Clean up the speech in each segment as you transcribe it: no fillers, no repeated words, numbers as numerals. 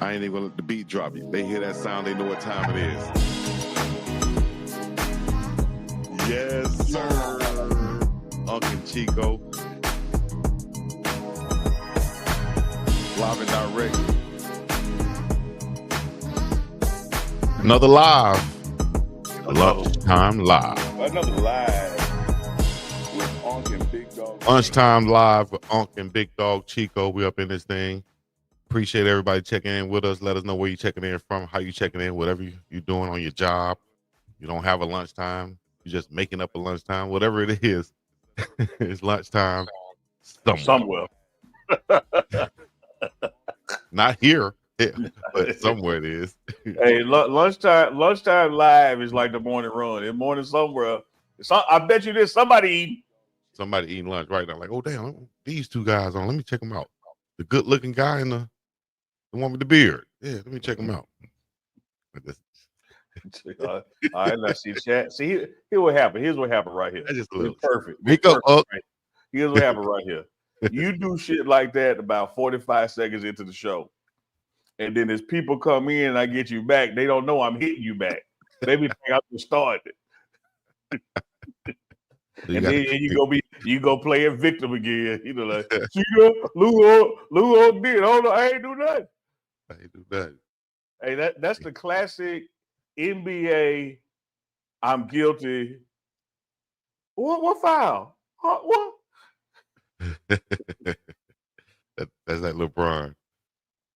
I ain't even gonna let the beat drop. They hear that sound, they know what time it is. Yes, sir. Uncle Chico. Live and direct. Another live. Lunchtime live. Another live with Unc and Bigg Dogg. Lunchtime live with Unc and Bigg Dogg Chico. We up in this thing. Appreciate everybody checking in with us. Let us know where you checking in from, how you checking in, whatever you're doing on your job. You don't have a lunchtime. You're just making up a lunchtime. Whatever it is, it's lunchtime somewhere. Not here, but somewhere it is. Hey, lunchtime live is like the morning run. In morning somewhere. I bet you there's somebody eating lunch right now. Like, oh damn, these two guys on. Let me check them out. The good looking guy and the one with the beard. Yeah, let me check them out. all right, let's see chat. See, here's what happened. Here's what happened right here. That's just a little perfect. Up. Right. Here's what happened right here. You do shit like that about 45 seconds into the show. And then as people come in and I get you back, they don't know I'm hitting you back. They be thinking I just started. And then you go play a victim again. You know, like Luka did. Hold on, I ain't do nothing. Hey, that's the classic NBA. I'm guilty. What foul? What? That's that LeBron.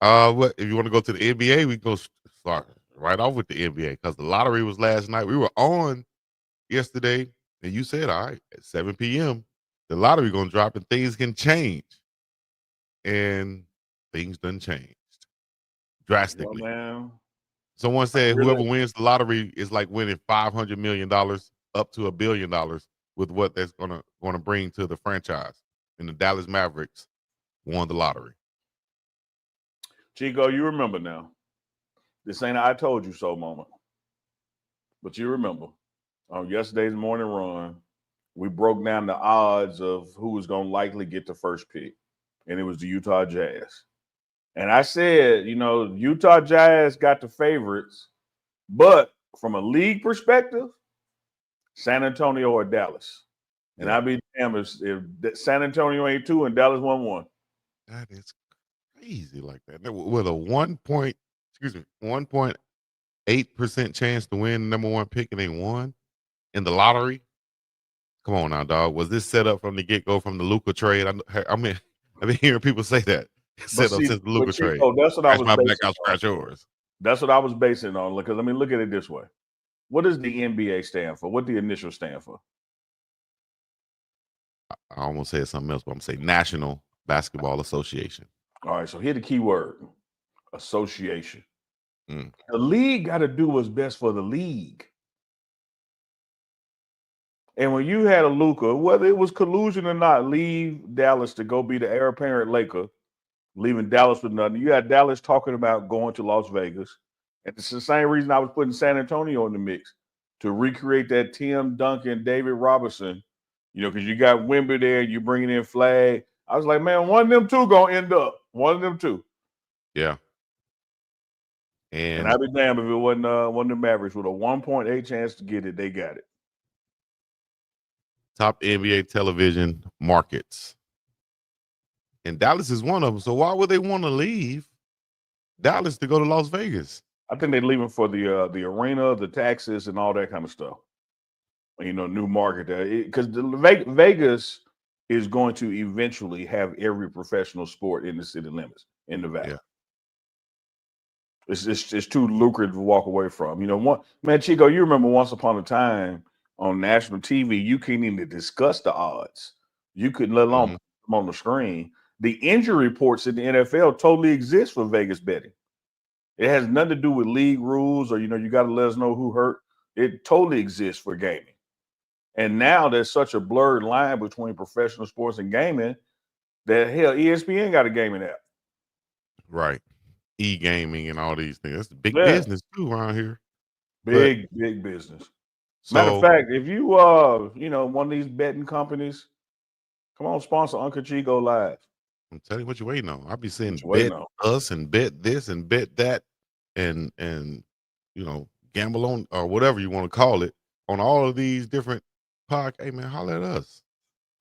What if you want to go to the NBA? We go start right off with the NBA because the lottery was last night. We were on yesterday, and you said, all right, at 7 p.m., the lottery gonna drop and things can change. And things done changed drastically. Someone said whoever wins the lottery is like winning $500 million up to $1 billion with what that's gonna bring to the franchise. And the Dallas Mavericks won the lottery. Chico, you remember now. This ain't a I told you so moment. But you remember on yesterday's morning run, we broke down the odds of who was going to likely get the first pick. And it was the Utah Jazz. And I said, Utah Jazz got the favorites. But from a league perspective, San Antonio or Dallas. And I'd be damned if San Antonio ain't 2 and Dallas 1-1. That is crazy like that. With a 1.8% chance to win the number one pick and they won in the lottery. Come on now, dog. Was this set up from the get-go from the Luka trade? I mean, I've been hearing people say that. Set up since the Luka trade. That's what I was basing back, I'll scratch yours. That's what I was basing on. Because let me look at it this way. What does the NBA stand for? What the initial stand for? I almost said something else, but I'm saying National Basketball Association. All right, so here the key word, association. The league got to do what's best for the league. And when you had a Luka, whether it was collusion or not, leave Dallas to go be the heir apparent Laker, leaving Dallas with nothing. You had Dallas talking about going to Las Vegas. And it's the same reason I was putting San Antonio in the mix, to recreate that Tim Duncan, David Robinson, because you got Wemby there, you bringing in Flagg. I was like, man, one of them two going to end up. One of them two. Yeah. And I'd be damned if it wasn't one of the Mavericks with a 1.8 chance to get it. They got it. Top NBA television markets. And Dallas is one of them. So why would they want to leave Dallas to go to Las Vegas? I think they're leaving for the arena, the taxes, and all that kind of stuff. New market there. Because Vegas is going to eventually have every professional sport in the city limits in Nevada. Yeah. It's too lucrative to walk away from. Chico, you remember once upon a time on national TV, you couldn't even discuss the odds. You couldn't let alone put them on the screen. The injury reports in the NFL totally exist for Vegas betting. It has nothing to do with league rules or, you got to let us know who hurt. It totally exists for gaming. And now there's such a blurred line between professional sports and gaming that, hell, ESPN got a gaming app. Right. E-gaming and all these things. That's big business, too, around here. Big business. Matter of fact, if you, one of these betting companies, come on, sponsor Uncle Chico Live. I'm telling you what you're waiting on. I'll be saying What you waiting bet on? us and bet this and bet that and gamble on or whatever you want to call it on all of these different podcasts. Hey man, holler at us.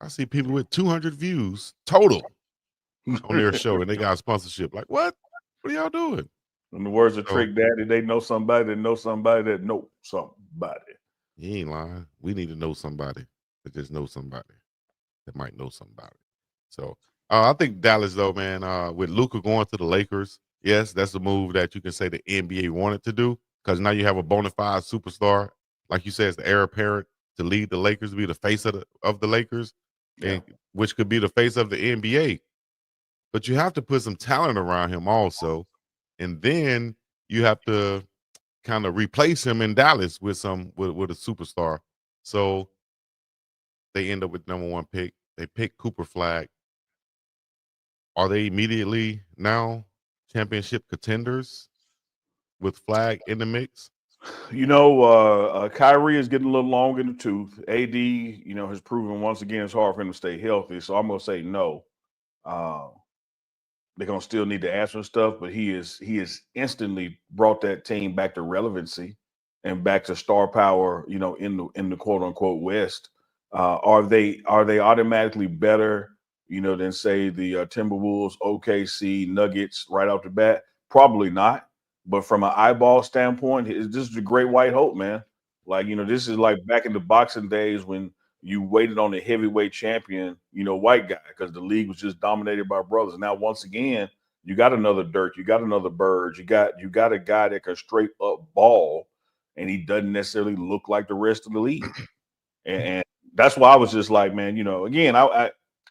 I see people with 200 views total on their show and they got sponsorship. Like what? What are y'all doing? In the words of So Trick Daddy, they know somebody that knows somebody that know somebody. he ain't lying. We need to know somebody that just knows somebody that might know somebody. So I think Dallas, though, man, with Luka going to the Lakers, yes, that's a move that you can say the NBA wanted to do because now you have a bona fide superstar, like you said, it's the heir apparent to lead the Lakers, to be the face of the Lakers, Yeah. and which could be the face of the NBA. But you have to put some talent around him also, and then you have to kind of replace him in Dallas with with a superstar. So they end up with number one pick. They pick Cooper Flagg. Are they immediately now championship contenders with Flagg in the mix? You know, Kyrie is getting a little long in the tooth. AD, has proven once again it's hard for him to stay healthy. So I'm gonna say no. They're gonna still need to answer stuff, but he is instantly brought that team back to relevancy and back to star power. In the quote unquote West. Are they automatically better? Than say the Timberwolves, OKC, Nuggets right off the bat? Probably not. But from an eyeball standpoint, this is a great white hope, man. Like this is like back in the boxing days when you waited on the heavyweight champion, white guy, because the league was just dominated by brothers. Now, once again, you got another Dirk, you got another Bird, you got a guy that can straight up ball, and he doesn't necessarily look like the rest of the league. And that's why I was just like, man, again,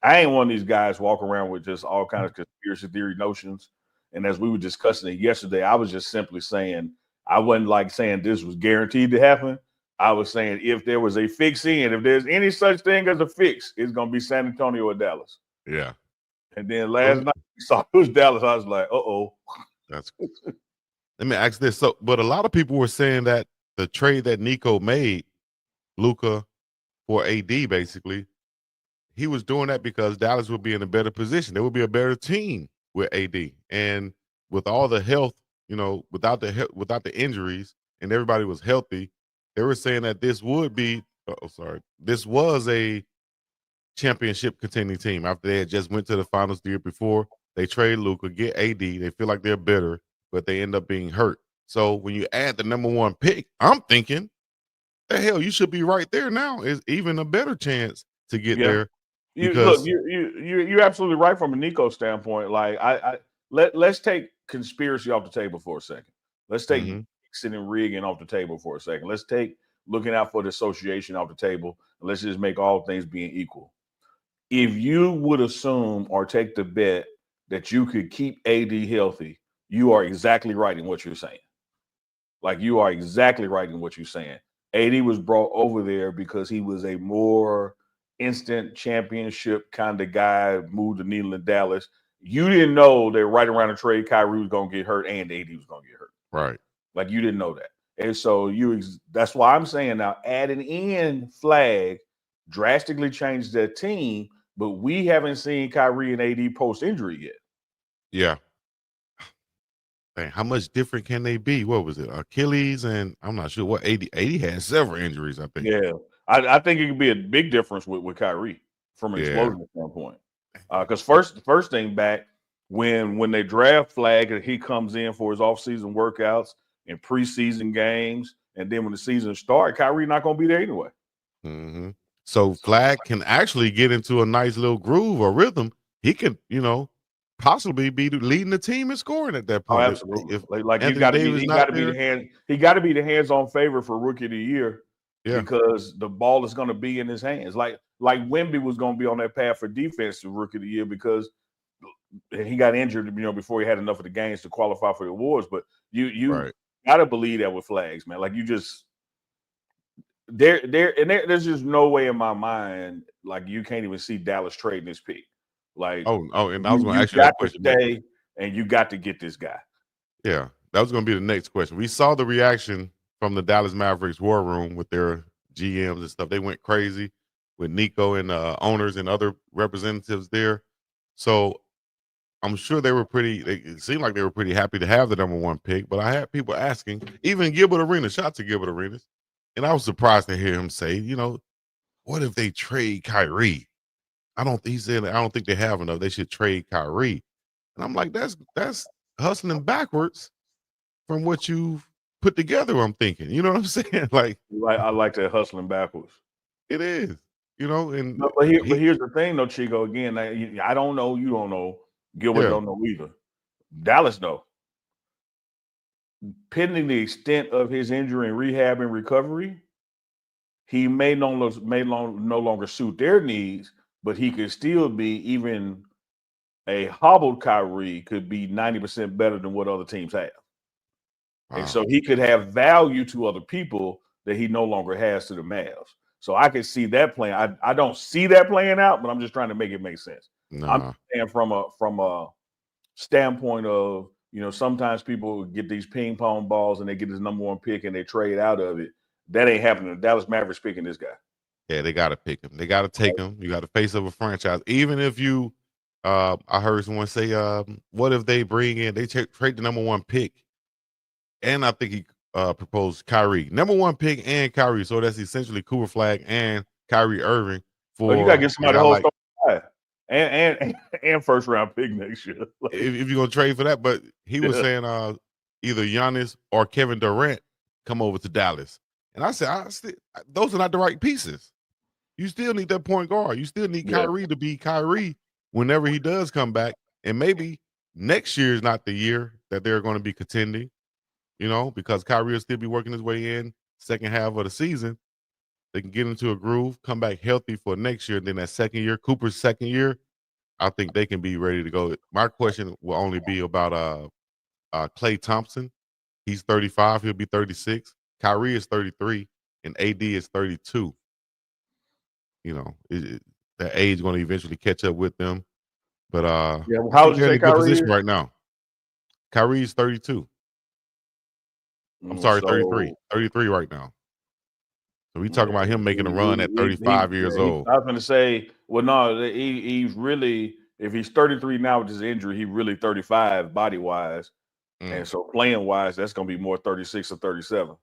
I ain't one of these guys walk around with just all kind of conspiracy theory notions. And as we were discussing it yesterday, I was just simply saying I wasn't like saying this was guaranteed to happen. I was saying if there was a fix in, if there's any such thing as a fix, it's gonna be San Antonio or Dallas. Yeah. And then last night we saw it was Dallas. I was like, uh-oh. That's let me ask this. So, but a lot of people were saying that the trade that Nico made, Luka for AD, basically, he was doing that because Dallas would be in a better position. There would be a better team with AD, and with all the health, without the injuries, and everybody was healthy. They were saying that this would be. Oh, sorry. This was a championship contending team after they had just went to the finals the year before. They trade Luka, get AD. They feel like they're better, but they end up being hurt. So when you add the number one pick, I'm thinking, the hell, you should be right there now. Is even a better chance to get Yeah. there Look, because you're absolutely right from a Nico standpoint. Like let's take conspiracy off the table for a second. Let's take Mhm. mixing and rigging off the table for a second. Let's take looking out for the association off the table. And let's just make all things being equal. If you would assume or take the bet that you could keep AD healthy, you are exactly right in what you're saying. Like you are exactly right in what you're saying. AD was brought over there because he was a more instant championship kind of guy, moved to needle in Dallas. You didn't know that right around the trade, Kyrie was going to get hurt and AD was going to get hurt. right. Like you didn't know that. And so that's why I'm saying now adding in Flagg drastically changed that team, but we haven't seen Kyrie and AD post injury yet. Yeah. Man, how much different can they be? What was it? Achilles and I'm not sure what 80 had several injuries, I think. Yeah. I think it could be a big difference with Kyrie from an Yeah. explosion standpoint. Because first thing back when they draft Flagg and he comes in for his offseason workouts and preseason games, and then when the season starts, Kyrie not going to be there anyway. Mm-hmm. So Flagg can actually get into a nice little groove or rhythm. He could, possibly be leading the team in scoring at that Oh, point. absolutely. If Like Anthony Davis not there, he got to be the hands-on favorite for rookie of the year yeah, because the ball is going to be in his hands. Like Wemby was going to be on that path for defensive rookie of the year because he got injured, before he had enough of the games to qualify for the awards. But you right. got to believe that with Flaggs, man. Like you just there's just no way in my mind like you can't even see Dallas trading this pick. Like And I was going to you ask you got that to question next. stay and you got to get this guy. Yeah, that was going to be the next question. We saw the reaction from the Dallas Mavericks war room with their GMs and stuff. They went crazy with Nico and owners and other representatives there. So I'm sure they were it seemed like they were pretty happy to have the number 1 pick, but I had people asking, even Gilbert Arenas, shout out to Gilbert Arenas, and I was surprised to hear him say, what if they trade Kyrie? He said, I don't think they have enough. They should trade Kyrie. And I'm like, that's hustling backwards from what you've put together, I'm thinking. You know what I'm saying? Like, I like that hustling backwards. it is, and But here's the thing, though, Chico. Again, I don't know. You don't know. Gilbert don't know either. Dallas know. Pending the extent of his injury and rehab and recovery, he may no longer suit their needs, but he could still be even a hobbled Kyrie could be 90% better than what other teams have. Wow. And so he could have value to other people that he no longer has to the Mavs. So I could see that playing. I don't see that playing out, but I'm just trying to make it make sense. I'm saying from a standpoint of, sometimes people get these ping pong balls and they get this number 1 pick and they trade out of it. That ain't happening. The Dallas Mavericks picking this guy. Yeah, they got to pick him. They got to take him. You got to face up a franchise. Even if you, I heard someone say, what if they bring in, they trade the number 1 pick, and I think he proposed Kyrie, number 1 pick and Kyrie. So that's essentially Cooper Flagg and Kyrie Irving. For you got to get somebody to hold and first round pick next year. if you're gonna trade for that, but he was saying either Giannis or Kevin Durant come over to Dallas, and I said, those are not the right pieces. You still need that point guard. You still need Kyrie to be Kyrie whenever he does come back, and maybe next year is not the year that they're going to be contending, because Kyrie will still be working his way in second half of the season. They can get into a groove, come back healthy for next year. And then that second year, Cooper's second year, I think they can be ready to go. My question will only be about Klay Thompson. He's 35. He'll be 36. Kyrie is 33, and AD is 32. That age going to eventually catch up with them. But how would you say in a good position right now? Kyrie's 32. I'm sorry, 33. 33 right now. So we talking about him making a run at 35 years old. I was going to say, well, no, he's really, if he's 33 now with his injury, he's really 35 body wise, and so playing wise, that's going to be more 36 or 37.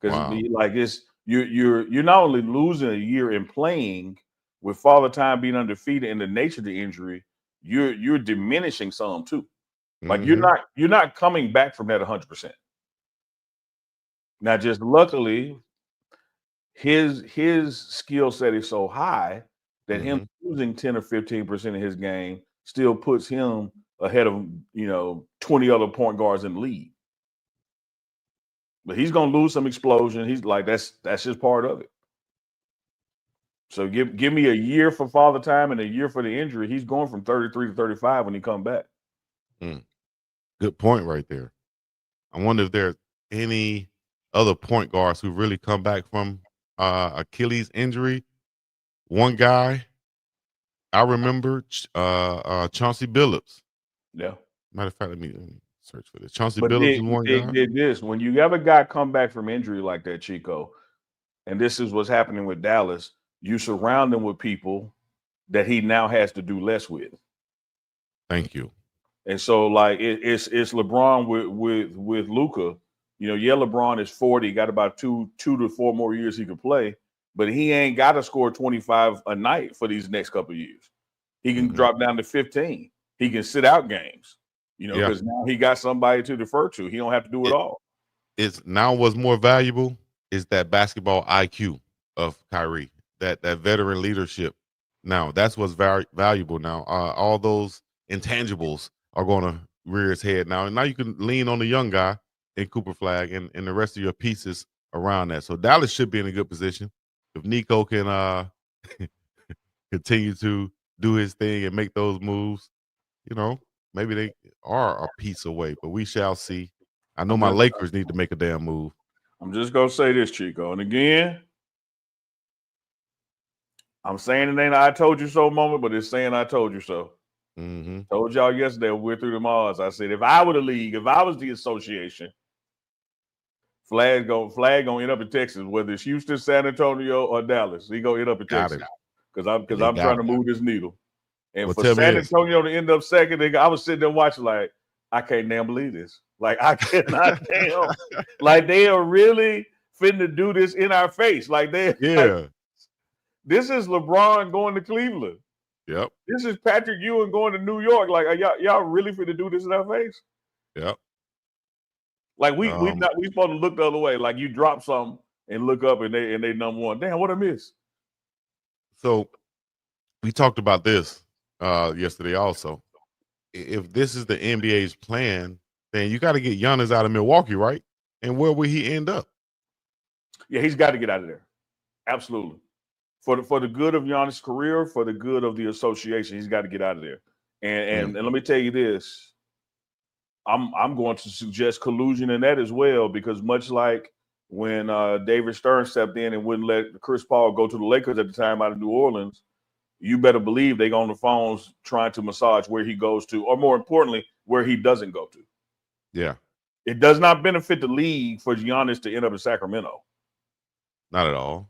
Because you're not only losing a year in playing with Father Time being undefeated and the nature of the injury, you're diminishing some too. Like you're not coming back from that 100%. Now, just luckily, his skill set is so high that him losing 10 or 15% of his game still puts him ahead of 20 other point guards in the league. But he's gonna lose some explosion. He's like that's just part of it. So give me a year for Father Time and a year for the injury. He's going from 33 to 35 when he come back. Good point right there. I wonder if there's any other point guards who really come back from Achilles injury. One guy I remember, Chauncey Billups. Yeah. Matter of fact, let me search for this. Chauncey Billups is one guy. Did this when you have a guy come back from injury like that, Chico, and this is what's happening with Dallas. You surround him with people that he now has to do less with. Thank you. And so, like it's LeBron with Luka. LeBron is 40, got about two to 4 more years he could play, but he ain't got to score 25 a night for these next couple of years. He can drop down to 15. He can sit out games, because now he got somebody to defer to. He don't have to do it all. It's now what's more valuable is that basketball IQ of Kyrie, that veteran leadership. Now that's what's valuable now. All those intangibles are going to rear its head now. And now you can lean on the young guy in Cooper Flagg and the rest of your pieces around that. So Dallas should be in a good position. If Nico can continue to do his thing and make those moves, maybe they are a piece away, but we shall see. I know my Lakers need to make a damn move. I'm just going to say this, Chico. And again, I'm saying it ain't I told you so moment, but it's saying I told you so. Told y'all yesterday we're through the Mars. I said if I were the league, if I was the association, Flagg gonna end up in Texas, whether it's Houston, San Antonio, or Dallas. He gonna end up in Texas because I'm trying to move this needle. And Well, for tell me San this. Antonio to end up second, I was sitting there watching like, I can't damn believe this. Like, I cannot damn. Like, they are really finna do this in our face. Like, like, Yeah. this is LeBron going to Cleveland. Yep. This is Patrick Ewing going to New York. Like, are y'all really finna do this in our face? Yep. Like, we supposed to look the other way. Like, you drop something and look up and they number one. Damn, what I miss? So we talked about this yesterday also. If this is the NBA's plan, then you got to get Giannis out of Milwaukee, right? And where will he end up? Yeah, he's got to get out of there. Absolutely. For the good of Giannis' career, for the good of the association, he's got to get out of there. And let me tell you this. I'm going to suggest collusion in that as well, because much like when David Stern stepped in and wouldn't let Chris Paul go to the Lakers at the time out of New Orleans, you better believe they go on the phones trying to massage where he goes to, or more importantly, where he doesn't go to. Yeah. It does not benefit the league for Giannis to end up in Sacramento. Not at all.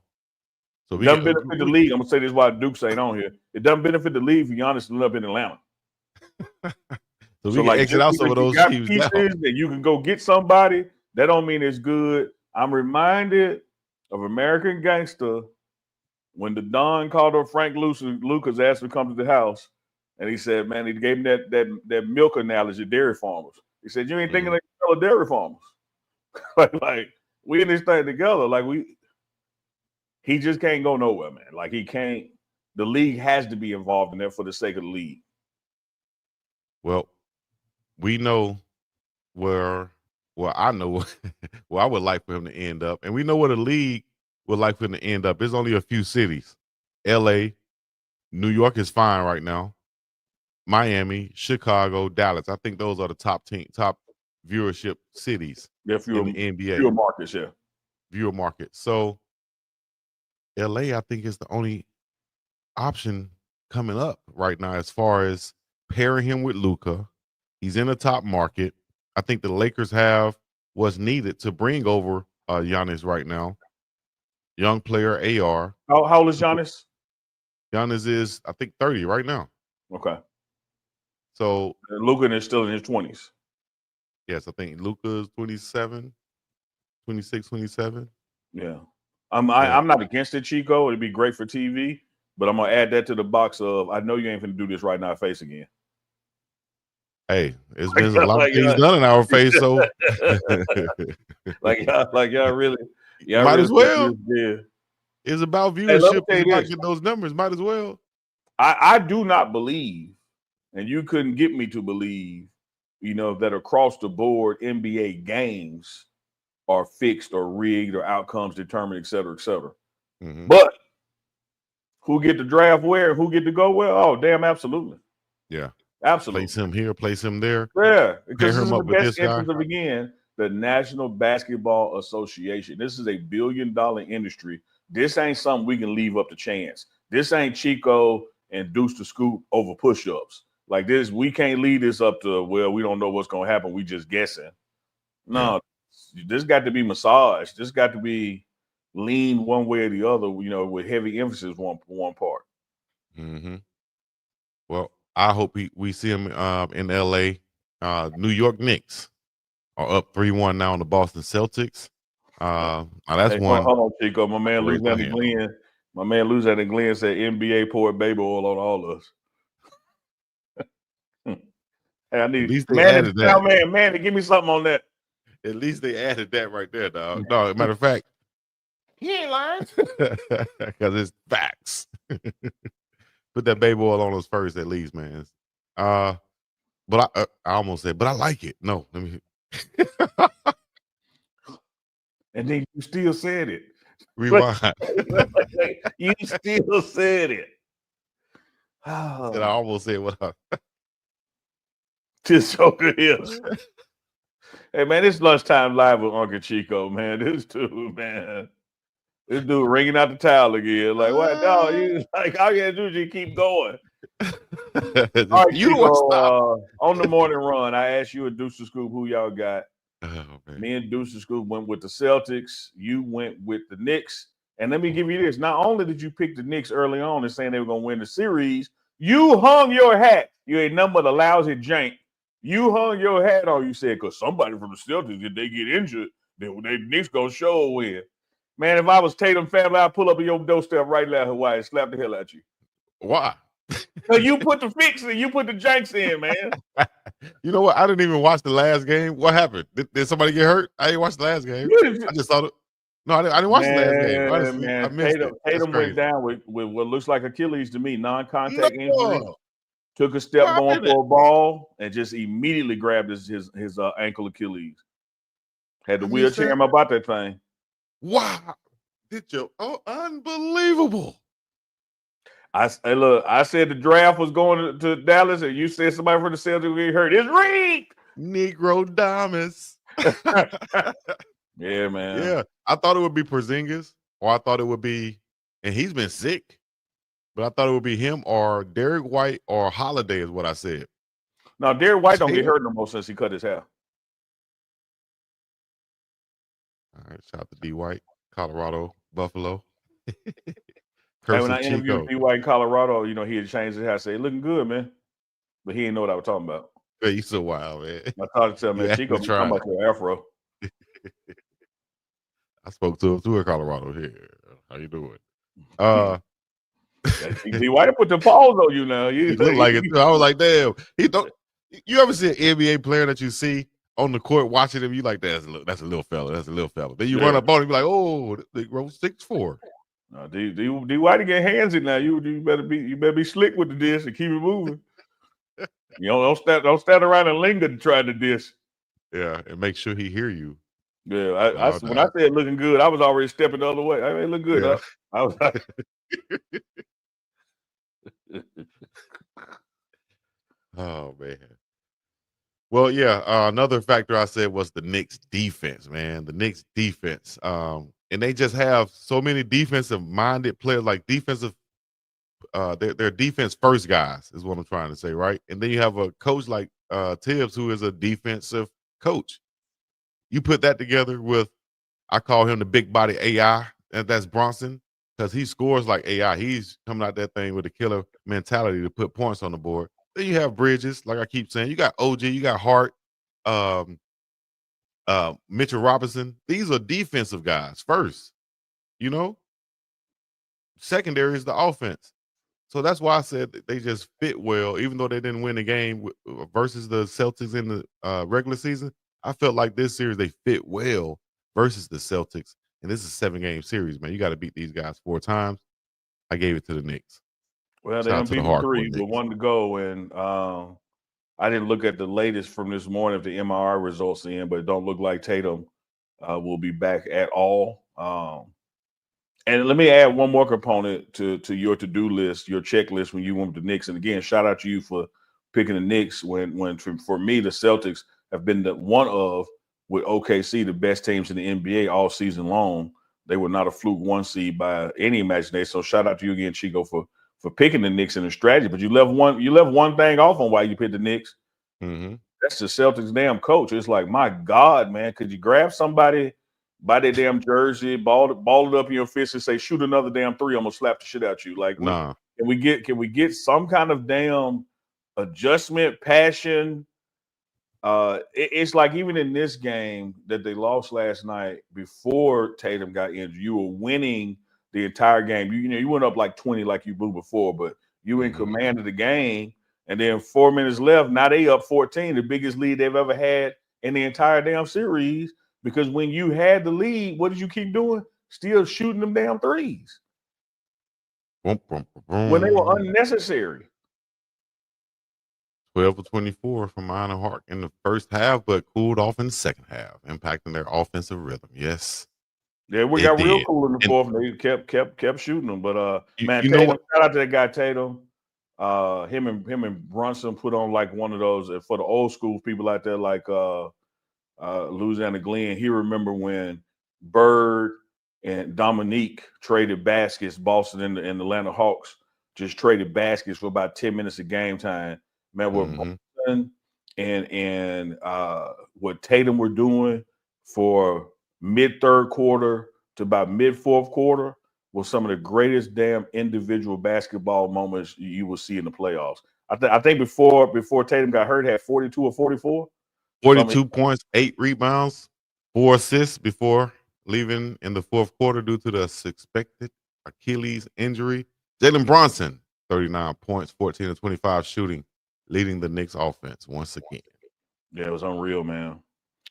So it doesn't benefit the league. I'm going to say this while Duke's ain't on here. It doesn't benefit the league for Giannis to end up in Atlanta. So we can exit out some of those teams now. That you can go get somebody, that don't mean it's good. I'm reminded of American Gangster when the Don called up Frank Lucas asked him to come to the house, and he said, man, he gave him that milk analogy, dairy farmers. He said, you ain't thinking they fellow dairy farmers. like we in this thing together. Like he just can't go nowhere, man. Like he can't. The league has to be involved in that for the sake of the league. Well, we know where I know where I would like for him to end up, and we know where the league would like for him to end up. There's only a few cities: L.A., New York is fine right now, Miami, Chicago, Dallas. I think those are the top viewership cities in the NBA. Viewer markets, yeah. Viewer market. So L.A., I think, is the only option coming up right now as far as pairing him with Luka. He's in the top market. I think the Lakers have what's needed to bring over Giannis right now. Young player, AR. How old is Giannis? Giannis is, I think, 30 right now. Okay. So Luka is still in his 20s. Yes, I think Luka is 27, 26, 27. Yeah. I'm not against it, Chico. It'd be great for TV, but I'm going to add that to the box of, I know you ain't going to do this right now face again. Hey, it's been a lot of things done in our face, so y'all really might as well. Yeah. It's about viewership. It's about getting those numbers. Might as well. I do not believe, and you couldn't get me to believe, that across the board NBA games are fixed or rigged or outcomes determined, et cetera, et cetera. Mm-hmm. But who get to draft where, who get to go where? Oh, damn, absolutely. Yeah. Absolutely. Place him here, place him there. Yeah, because pair him up with this guy. of, again, the National Basketball Association. This is $1 billion industry. This ain't something we can leave up to chance. This ain't Chico and Deuce to Scoop over push-ups. Like this, we can't leave this up to, well, we don't know what's going to happen. We just guessing. No, this got to be massaged. This got to be lean one way or the other, with heavy emphasis one part. Mm-hmm. Well, I hope we see him in L.A. New York Knicks are up 3-1 now on the Boston Celtics. That's one. Hold on, Chico. My man Louisiana Glenn said NBA poured baby oil on all of us. Hey, I need at least they added that. Man, give me something on that. At least they added that right there, dog. No, matter of fact, he ain't lying because it's facts. Put that baby oil on us first, at least, man. But I almost said, but I like it. No, let me. And then you still said it. Rewind. You still said it. And I almost said what I. Just so good. Hey, man, it's lunchtime live with Uncle Chico, man. This dude ringing out the towel again. Like, what? No, you like all you gotta do is you keep going. All right, you Chico, on the morning run, I asked you a Deuce to Scoop who y'all got. Oh, me and Deuce to Scoop went with the Celtics. You went with the Knicks. And let me give you this. Not only did you pick the Knicks early on and saying they were going to win the series, You hung your hat. You ain't nothing but a lousy jank. You hung your hat on. You said, because somebody from the Celtics, if they get injured, then they Knicks gonna show a win. Man, if I was Tatum family, I'd pull up at your doorstep right now, Hawaii, and slap the hell out you. Why? So you put the fix in, you put the janks in, man. You know what? I didn't even watch the last game. What happened? Did somebody get hurt? I didn't watch the last game. I just thought it. No, I didn't watch the last game. Honestly, I missed it. Tatum went down with what looks like Achilles to me, non-contact injury. No. Took a step Why going did it? for a ball and just immediately grabbed his ankle Achilles. Had the wheelchair him about that thing. Wow. Unbelievable. I said the draft was going to Dallas, and you said somebody from the Celtics get hurt. It's rigged. Negro Damas. Yeah, man. Yeah. I thought it would be Porzingis, or I thought it would be, and he's been sick, but I thought it would be him or Derek White or Holiday is what I said. Now, Derek White don't get hurt no more since he cut his hair. All right. Shout out to D. White, Colorado, Buffalo. Hey, when I interviewed D. White in Colorado, you know, he had changed his hair. I said, looking good, man. But he didn't know what I was talking about. Yeah, you so wild, man. I talked to him, man, Chico, talking about your afro. I spoke to him too in Colorado here. How you doing? D. White put the paws on you now. He looked like it too. I was like, damn. He don't. You ever see an NBA player that you see on the court watching him? You like that's a little fella. That's a little fella. Then you run up on him, you like, oh, this bro 6'4". No, D. White get handsy now. You better be slick with the dish and keep it moving. You know, don't stand around and linger to try the dish. Yeah, and make sure he hear you. Yeah, when I said looking good, I was already stepping the other way. I mean, look good. Yeah. I was like, oh man. Well, yeah. Another factor I said was the Knicks defense, man. The Knicks defense. And they just have so many defensive-minded players, like defensive. They're defense first guys, is what I'm trying to say, right? And then you have a coach like Tibbs, who is a defensive coach. You put that together with, I call him the big body AI, and that's Bronson, because he scores like AI. He's coming out that thing with a killer mentality to put points on the board. Then you have Bridges, like I keep saying. You got OG, you got Hart, Mitchell Robinson. These are defensive guys first, you know? Secondary is the offense. So that's why I said that they just fit well, even though they didn't win the game versus the Celtics in the regular season. I felt like this series they fit well versus the Celtics. And this is a 7-game series, man. You got to beat these guys 4 times. I gave it to the Knicks. Well, they done beat the 3, but 1 to go. And I didn't look at the latest from this morning if the MRI results in, but it don't look like Tatum will be back at all. And let me add one more component to your to-do list, your checklist when you went with the Knicks. And again, shout out to you for picking the Knicks when for me, the Celtics have been with OKC, the best teams in the NBA all season long. They were not a fluke 1 seed by any imagination. So shout out to you again, Chico, for picking the Knicks in the strategy. But you left one thing off on why you picked the Knicks. Mm-hmm. That's the Celtics' damn coach. It's like, my God, man, could you grab somebody by their damn jersey, ball it up in your fist and say, shoot another damn 3, I'm gonna slap the shit out you. Like, nah. Can we get some kind of damn adjustment, passion? It's like even in this game that they lost last night before Tatum got injured, you were winning the entire game. You went up like 20 like you blew before, but you in command of the game. And then 4 minutes left, now they up 14, the biggest lead they've ever had in the entire damn series. Because when you had the lead, what did you keep doing? Still shooting them damn threes. When they were unnecessary. 12 for 24 from Iron Hart in the first half, but cooled off in the second half, impacting their offensive rhythm. Yes. Yeah, we got real cool in the fourth, and they kept shooting them. But man, Tatum, shout out to that guy Tatum. Him and Brunson put on like one of those for the old school people out there, like Louisiana Glenn. He remember when Bird and Dominique traded baskets. Boston and the Atlanta Hawks just traded baskets for about 10 minutes of game time. Man, what Boston and what Tatum were doing for mid-third quarter to about mid-fourth quarter, was some of the greatest damn individual basketball moments you will see in the playoffs. I think before Tatum got hurt, had 42 or 44. 42 points, 8 rebounds, 4 assists before leaving in the fourth quarter due to the suspected Achilles injury. Jalen Brunson, 39 points, 14 to 25 shooting, leading the Knicks offense once again. Yeah, it was unreal, man.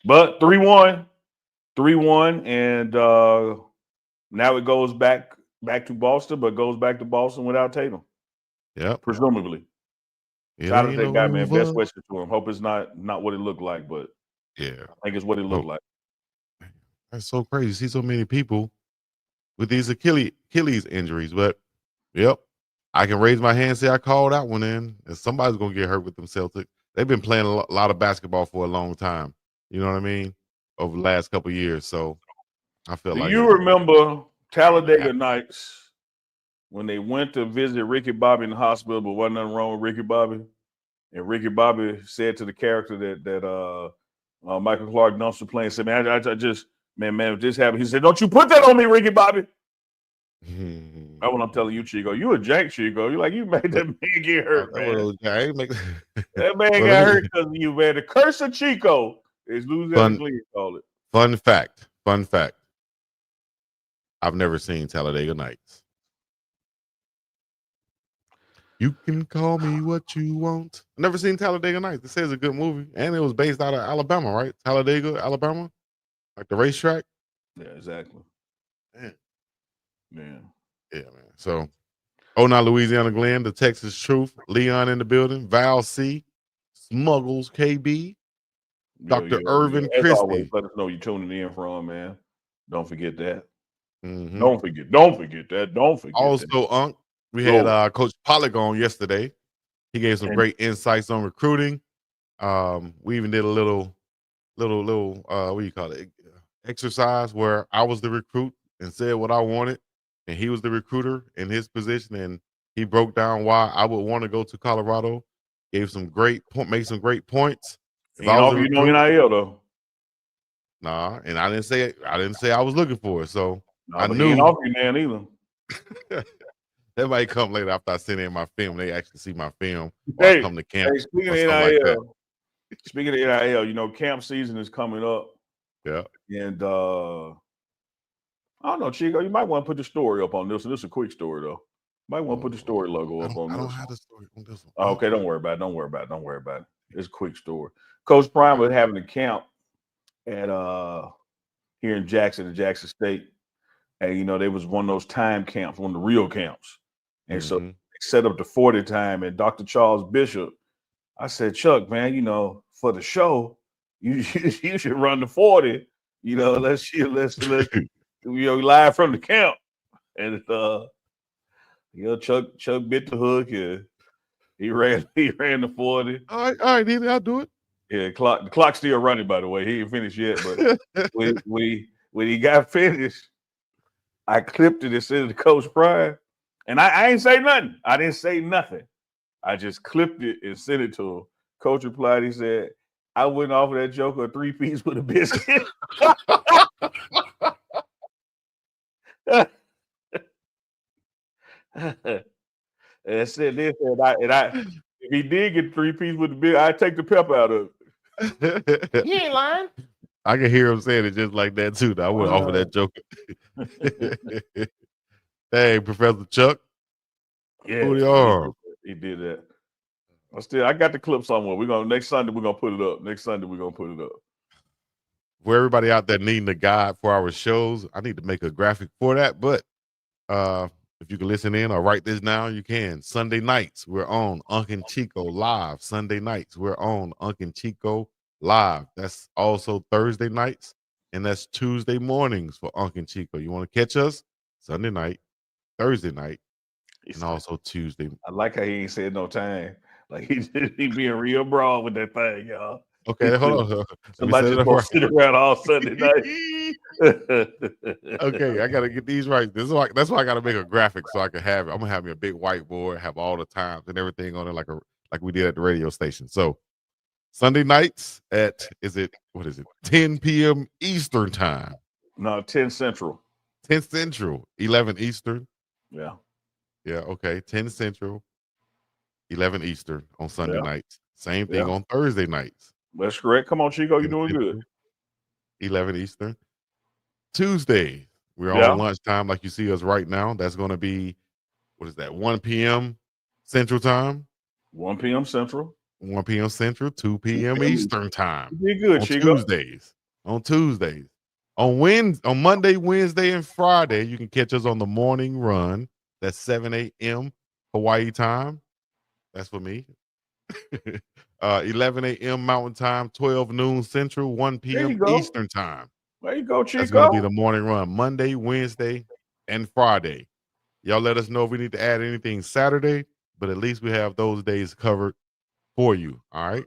But 3-1, and now it goes back to Boston, but goes back to Boston without Tatum. Yep. Presumably. Shout out to that guy, man. Best wishes to him. Hope it's not what it looked like, but yeah, I think it's what it looked like. That's so crazy. See so many people with these Achilles injuries, but yep, I can raise my hand and say I called that one in, and somebody's gonna get hurt with them Celtics. They've been playing a lot of basketball for a long time. You know what I mean? Over the last couple of years, so I feel like. Do you remember Talladega Nights when they went to visit Ricky Bobby in the hospital, but wasn't nothing wrong with Ricky Bobby? And Ricky Bobby said to the character that Michael Clark Dunster playing, said, "Man, I just man, if this happened," he said, "Don't you put that on me, Ricky Bobby." That's what I'm telling you, Chico. You a jank, Chico. You like you made that man get hurt, man. That man got hurt because of you, man. The curse of Chico is losing at the Glee, call it. Fun fact. I've never seen Talladega Nights. You can call me what you want. I've never seen Talladega Nights. They say it's a good movie, and it was based out of Alabama, right? Talladega, Alabama, like the racetrack. Yeah, exactly. Man. Yeah, man. So, now Louisiana Glenn, the Texas Truth, Leon in the building, Val C, Smuggles, KB, Dr. Irvin As Christie. always, let us know you're tuning in from, man. Don't forget that. Mm-hmm. Don't forget that. Also, Unc, we had Coach Pollock on yesterday. He gave some great insights on recruiting. We even did a little what do you call it, exercise where I was the recruit and said what I wanted, and he was the recruiter in his position, and he broke down why I would want to go to Colorado. Made some great points. If I was you know NIL though. Nah, and I didn't say I was looking for it, so I but knew. He ain't off you, man, either. That might come later after I send in my film. They actually see my film while I come to camp. Speaking of NIL, speaking of NIL, you know, camp season is coming up. Yeah. And I don't know, Chico, you might want to put the story up on this. This is a quick story though. Might want to put the story logo up on this. I don't have the story on this one. Oh, okay, don't worry about it. It's a quick story. Coach Prime was having a camp at here in Jackson State. And you know, they was one of those time camps, one of the real camps. And so they set up the 40 time, and Dr. Charles Bishop, I said, Chuck, man, you know, for the show, you should run the 40. You know, let's you know, live from the camp. And you know, Chuck bit the hook, and he ran the 40. All right, Neely, I'll do it. Yeah, the clock's still running, by the way. He ain't finished yet, but when he got finished, I clipped it and sent it to Coach Prime. And I ain't say nothing. I didn't say nothing. I just clipped it and sent it to him. Coach replied, he said, I wouldn't offer that joker a 3-piece with a biscuit. And said this, and I if he did get 3-piece with the biscuit, I'd take the pep out of it. He ain't lying. I can hear him saying it just like that too. I wouldn't offer that joker. Hey, Professor Chuck. Yeah, he did that. I got the clip somewhere. Next Sunday we're gonna put it up. For everybody out there needing a guide for our shows, I need to make a graphic for that. But if you can listen in or write this down, you can. Sunday nights we're on Unc and Chico live. Sunday nights we're on Unc and Chico live. That's also Thursday nights, and that's Tuesday mornings for Unc and Chico. You want to catch us Sunday night, Thursday night, and also Tuesday. I like how he ain't said no time. Like he being real broad with that thing, y'all. Okay, hold on. Somebody just gonna sit around all Sunday night. Okay, I gotta get these right. That's why I gotta make a graphic so I can have it. I'm gonna have me a big whiteboard, have all the times and everything on it, like we did at the radio station. So Sunday nights at 10 p.m. Eastern time. No, 10 Central. 10 Central, 11 Eastern. Yeah. Yeah, okay. 10 Central, 11 Eastern on Sunday Yeah. nights. Same thing Yeah. on Thursday nights. That's correct. Come on, Chico. You're 10 doing good. Central, 11 Eastern. Tuesday, we're Yeah. on lunchtime like you see us right now. That's going to be, what is that, 1 p.m. Central Time? 1 p.m. Central. 1 p.m. Central, 2 p.m. p.m. Eastern Time You did good, on Chico. Tuesdays. On Tuesdays. On Monday, Wednesday, and Friday, you can catch us on the morning run. That's 7 a.m. Hawaii time. That's for me. 11 a.m. Mountain Time, 12 noon Central, 1 There you p.m. go. Eastern Time. There you go, That's going to be Chico. the morning run, Monday, Wednesday, and Friday. Y'all let us know if we need to add anything Saturday, but at least we have those days covered for you. All right.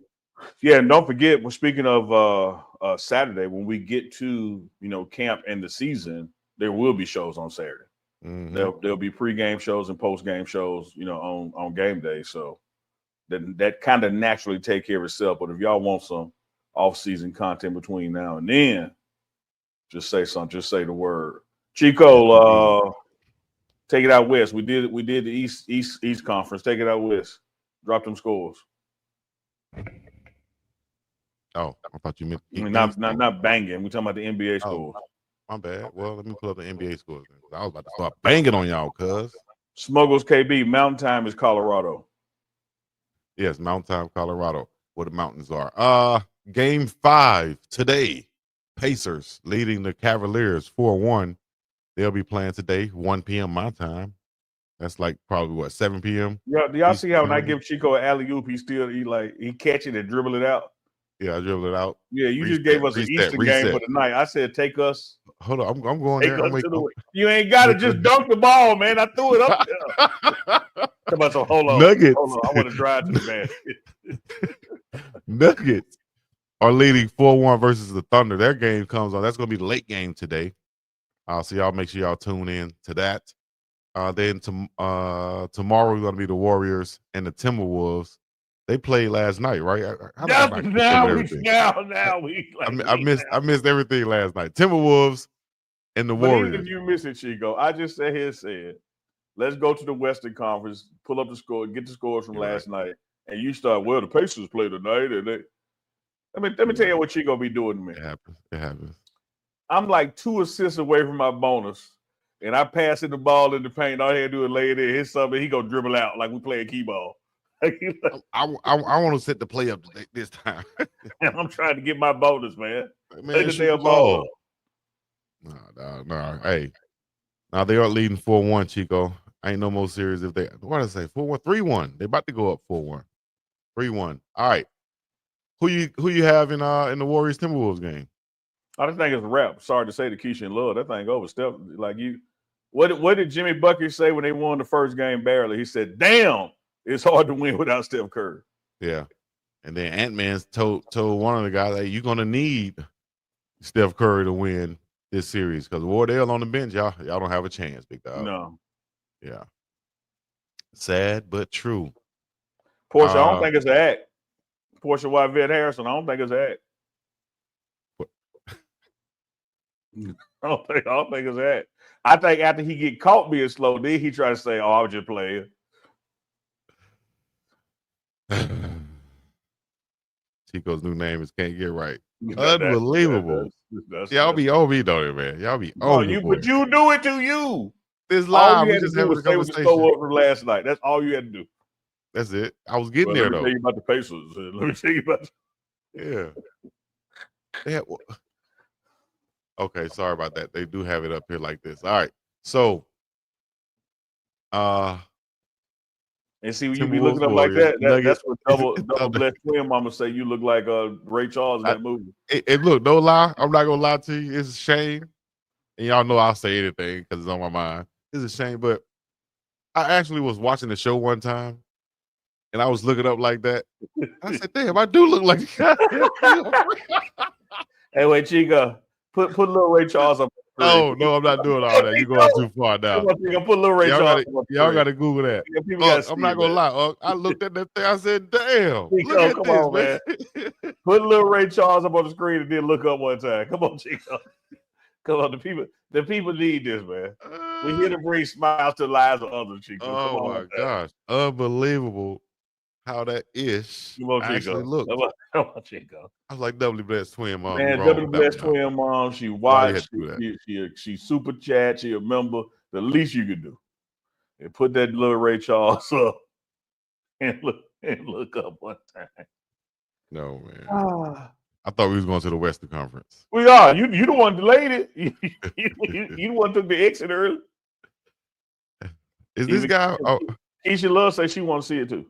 Yeah, and don't forget, we're speaking of Saturday, when we get to camp and the season, there will be shows on Saturday. Mhm. There'll be pregame shows and postgame shows, on game day. So that kind of naturally take care of itself. But if y'all want some off-season content between now and then, just say something. Just say the word. Chico, take it out west. We did the East Conference. Take it out west. Drop them scores. Oh, I thought you meant I mean, not banging. We're talking about the NBA scores. My bad. Well, let me pull up the NBA scores. I was about to start banging on y'all, cuz. Smuggles KB, Mountain Time is Colorado. Yes, Mountain Time, Colorado, where the mountains are. Game 5 today. Pacers leading the Cavaliers 4-1. They'll be playing today, 1 p.m. my time. That's like probably 7 p.m. Yeah, do y'all see how when I give Chico an alley-oop, he catch it and dribble it out? Yeah, I dribbled it out. Yeah, you just gave us an Eastern game for the night. I said, take us. Hold on, I'm going there. You ain't got to just dunk the ball, man. I threw it up there. So hold on. Nuggets. Hold on. I want to drive to the basket. Nuggets are leading 4-1 versus the Thunder. Their game comes on. That's going to be the late game today. So y'all make sure y'all tune in to that. Then tomorrow we're going to be the Warriors and the Timberwolves. They played last night, right? I missed everything last night. Timberwolves and the Warriors. Even if you miss it, Chico, I just said, let's go to the Western Conference, pull up the score, get the scores from last night, and you start. Well, the Pacers play tonight, and let me tell you what Chico be doing to me. It happens. I'm like 2 assists away from my bonus, and I pass it the ball in the paint. All he had to do is lay it in, hit something, he go dribble out like we playing key-ball. I want to set the play up this time. And I'm trying to get my bonus, man. Man, shoot the ball. No. Hey, now they are leading 4-1, Chico. Ain't no more serious if they. What did I say? 4-1, 3-1. They about to go up 4-1, 3-1. All right. Who you have in the Warriors Timberwolves game? I just think it's a wrap. Sorry to say to Keisha and Love, that thing over. Steph, like you. What did Jimmy Bucket say when they won the first game barely? He said, "Damn, it's hard to win without Steph Curry." Yeah. And then Ant-Man told one of the guys, hey, you're gonna need Steph Curry to win this series because Wardell on the bench, y'all don't have a chance, Bigg Dogg. No. Yeah. Sad but true. Portia, I don't think it's an act. Portia White-Vet Harrison, I don't think it's an act. I don't think it's an act. I think after he get caught being slow, then he try to say, "Oh, I was just playing." Chico's new name is Can't Get Right. Unbelievable. Y'all be on me, don't it, man? Y'all be on me. But you do it to you. This live. All you had to do was say what the score was from last night. That's all you had to do. That's it. I was getting there, though. Let me tell you about the Pacers. Let me tell you about. Yeah. Okay, sorry about that. They do have it up here like this. All right. So, and see, when you be looking up like that, that's what double blessed twin mama say you look like Ray Charles in that movie. Look, no lie, I'm not gonna lie to you. It's a shame, and y'all know I'll say anything because it's on my mind. It's a shame, but I actually was watching the show one time, and I was looking up like that. I said, "Damn, I do look like." Hey, wait, Chico, put little Ray Charles up. No, I'm not doing all that. You're going too far now. Put little Ray Charles. Y'all got to Google that. I'm not gonna lie. I looked at that thing. I said, "Damn, Chico, look at come this, on, man." Put little Ray Charles up on the screen and then look up one time. Come on, Chico. Come on, the people need this, man. We're here to bring smiles to the lives of others, Chico. Come Oh on, my gosh. Unbelievable how that ish come on, actually Chico. looked. Come on, Chico. I was like, doubly blessed twin mom. You Man, wrong W with that Bless one now. Twin Mom. She Why you had watched. to do that? She super chat. She a member. The least you could do is put that little Ray Charles up and look up one time. No, man. Ah. I thought we was going to the Western Conference. We are. You the one delayed it. You the one took the exit early. Is this guy? Oh, Keisha Love says she want to see it too.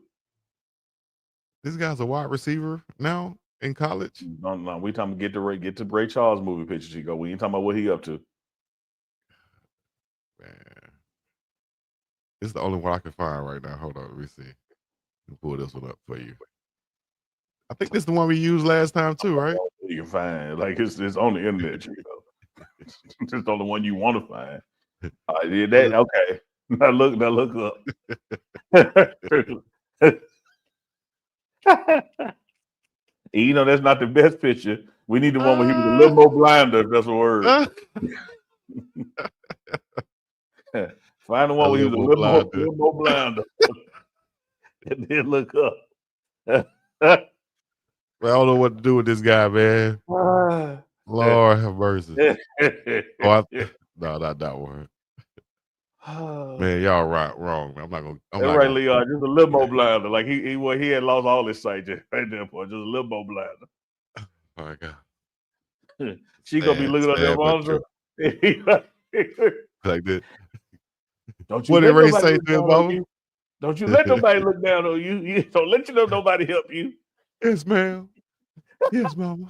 this guy's a wide receiver now in college. No, we talking get to Ray Charles movie picture, Chico. We ain't talking about what he up to. Man, this is the only one I can find right now. Hold on, let me see. Let me pull this one up for you. I think this is the one we used last time too, right? You can find like it's on the internet, Chico. It's just on the one you want to find. I did that. Okay. Now look up. You know that's not the best picture. We need the one where he was a little more blinder, if that's a word. Find the one where he was a little more blinder. And then look up. I don't know what to do with this guy, man. Lord have mercy. No, not that one. Man, y'all wrong. Man. I'm not gonna. That's right, Leon. Just a little more blinder. Like he had lost all his sight just right there for just a little more blinder. Oh my God. She gonna be looking at that monster. Like that. Don't you what did Ray say to his mama? Don't you let nobody look down on you. You don't let nobody help you. Yes, ma'am. Yes, mama.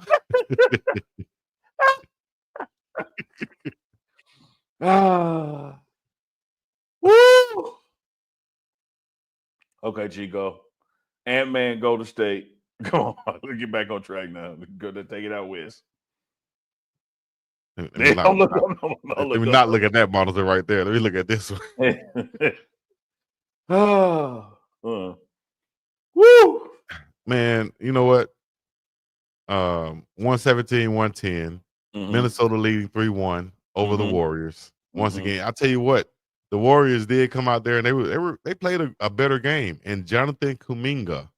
Woo! Okay, Chico. Ant-Man go to state. Come on, let's get back on track now. Go to take it out west. Let me not look at that monitor right there. Let me look at this one. Woo! Man, you know what? 117, 110. Minnesota leading 3-1 over the Warriors. Once again, I tell you what, the Warriors did come out there and they played a better game. And Jonathan Kuminga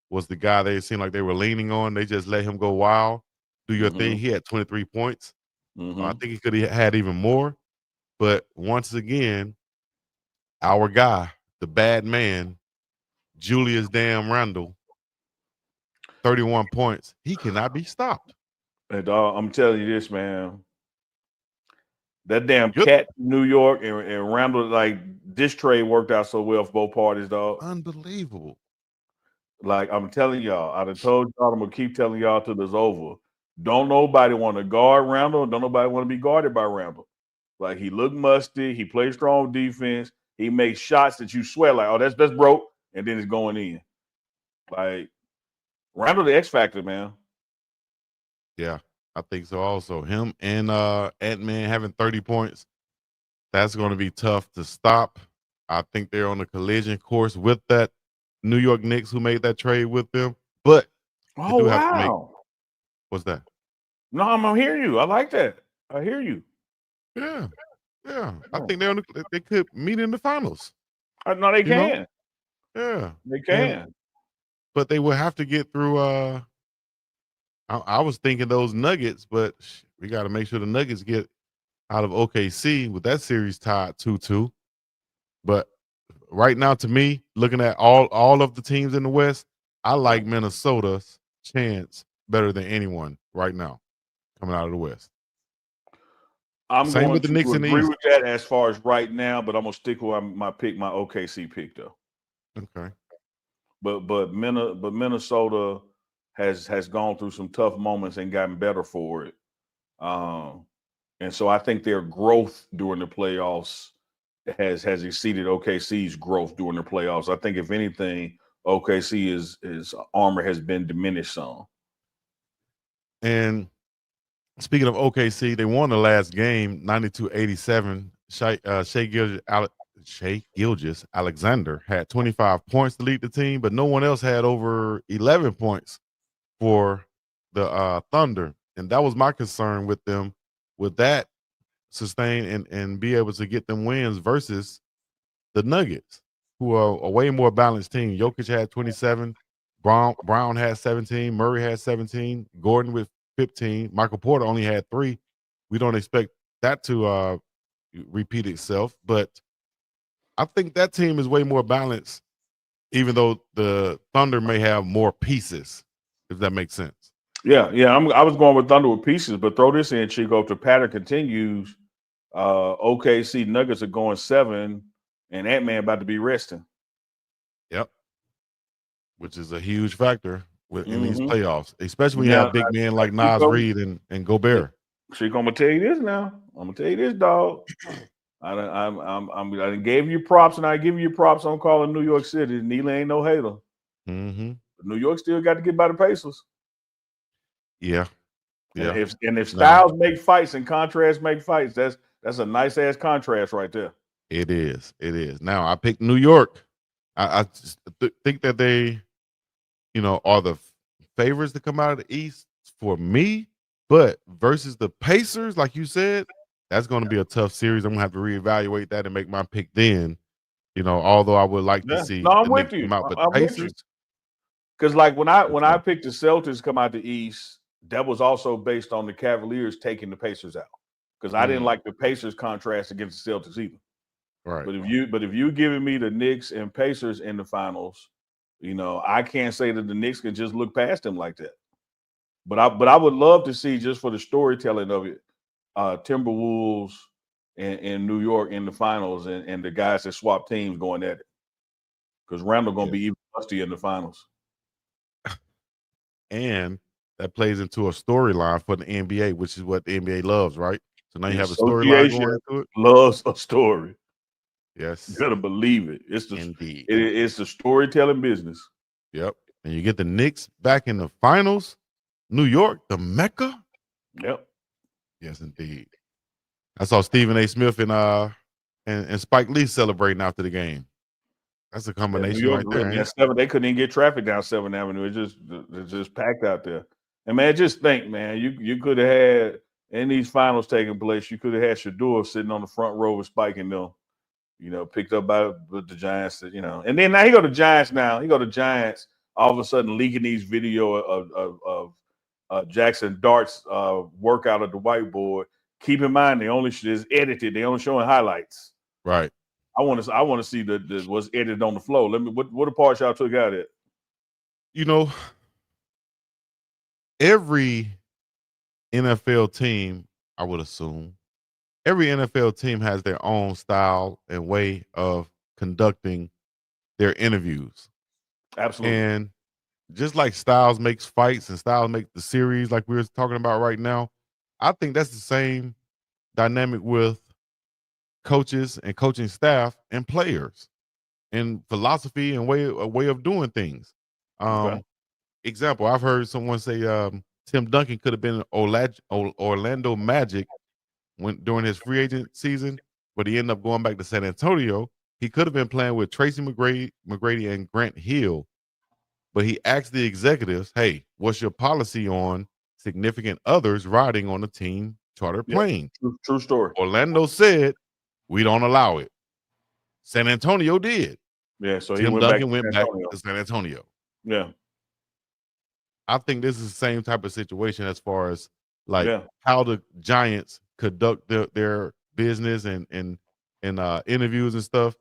was the guy they seemed like they were leaning on. They just let him go wild, do your thing. He had 23 points. I think he could have had even more. But once again, our guy, the bad man, Julius Damn Randle, 31 points. He cannot be stopped. And I'm telling you this, man. That damn cat in New York and Randall, like this trade worked out so well for both parties, dog. Unbelievable. Like I'm telling y'all, I done told y'all, I'm gonna keep telling y'all till it's over. Don't nobody want to guard Randall. Don't nobody want to be guarded by Randall. Like he looked musty. He plays strong defense. He makes shots that you swear like, oh, that's broke, and then it's going in. Like Randall, the X factor, man. Yeah, I think so. Also, him and Ant-Man having 30 points. That's going to be tough to stop. I think they're on a collision course with that New York Knicks who made that trade with them. But oh do wow, have to make, what's that? No, I'm hearing you. I like that. I hear you. Yeah. I think they could meet in the finals. No, they can. Yeah, they can. But they will have to get through. I was thinking those Nuggets, but we got to make sure the Nuggets get out of OKC with that series tied 2-2. But right now, to me, looking at all of the teams in the West, I like Minnesota's chance better than anyone right now coming out of the West. I'm Same going with the to Knicks in the agree East. with that as far as right now, but I'm gonna stick with my OKC pick though. Okay. But Minnesota has gone through some tough moments and gotten better for it. And so I think their growth during the playoffs has exceeded OKC's growth during the playoffs. I think if anything, OKC is armor has been diminished some. And speaking of OKC, they won the last game 92-87. Shai Gilgeous-Alexander had 25 points to lead the team, but no one else had over 11 points for the Thunder. And that was my concern with them. With that, sustain and be able to get them wins versus the Nuggets, who are a way more balanced team. Jokic had 27, Brown had 17, Murray had 17, Gordon with 15, Michael Porter only had 3. We don't expect that to repeat itself, but I think that team is way more balanced, even though the Thunder may have more pieces, if that makes sense. Yeah. I was going with Thunder with pieces, but throw this in, Chico. If the pattern continues, OKC Nuggets are going 7, and Ant-Man about to be resting. Yep. Which is a huge factor in these Mhm. playoffs, especially when you Now, have big men like Nas Chico, Reed and Gobert. Chico, I'm gonna tell you this now. I'm gonna tell you this, dog. I done gave you props, and I give you props. I'm calling New York City. Neely ain't no hater. Mm-hmm. But New York still got to get by the Pacers. Yeah. And if styles make fights and contrasts make fights, that's a nice ass contrast right there. It is. It is. Now I picked New York. I just think that they, are the favorites to come out of the East for me. But versus the Pacers, like you said, that's going to be a tough series. I'm gonna have to reevaluate that and make my pick then. Although I would like to see I'm the with Knicks you. come out, but I'm the with you. Pacers. Because like when I picked the Celtics come out the East, that was also based on the Cavaliers taking the Pacers out. Because I didn't like the Pacers contrast against the Celtics either. Right. But if you giving me the Knicks and Pacers in the finals, I can't say that the Knicks can just look past them like that. But I would love to see, just for the storytelling of it, Timberwolves and New York in the finals, and the guys that swap teams going at it. Because Randall gonna be even rusty in the finals. And that plays into a storyline for the NBA, which is what the NBA loves, right? So now you have a storyline going into it. Loves a story. Yes. You gotta believe it. Indeed. It's the storytelling business. Yep. And you get the Knicks back in the finals. New York, the Mecca. Yep. Yes, indeed. I saw Stephen A. Smith and Spike Lee celebrating after the game. That's a combination New York, right there. man, 7, they couldn't even get traffic down 7th Avenue. It's just packed out there. And man, just think, man, you could have had, in these finals taking place, you could have had Shador sitting on the front row with Spike and them, picked up by the Giants, And then now he go to Giants now. He go to Giants, all of a sudden leaking these video of Jackson Dart's workout at the whiteboard. Keep in mind, they only is edited. They only showing highlights. Right. I want to see the what's edited on the flow. What the parts y'all took out of it? Every NFL team, I would assume, every NFL team has their own style and way of conducting their interviews. Absolutely. And just like styles makes fights and styles make the series like we were talking about right now, I think that's the same dynamic with coaches and coaching staff and players and philosophy and way of doing things. Example, I've heard someone say Tim Duncan could have been Orlando Magic during his free agent season, but he ended up going back to San Antonio. He could have been playing with Tracy McGrady and Grant Hill, but he asked the executives, "Hey, what's your policy on significant others riding on a team charter plane?" True story. Orlando said, "We don't allow it." San Antonio did. Yeah, so Tim Duncan went back to San Antonio. Yeah. I think this is the same type of situation as far as how the Giants conduct their business and interviews and stuff.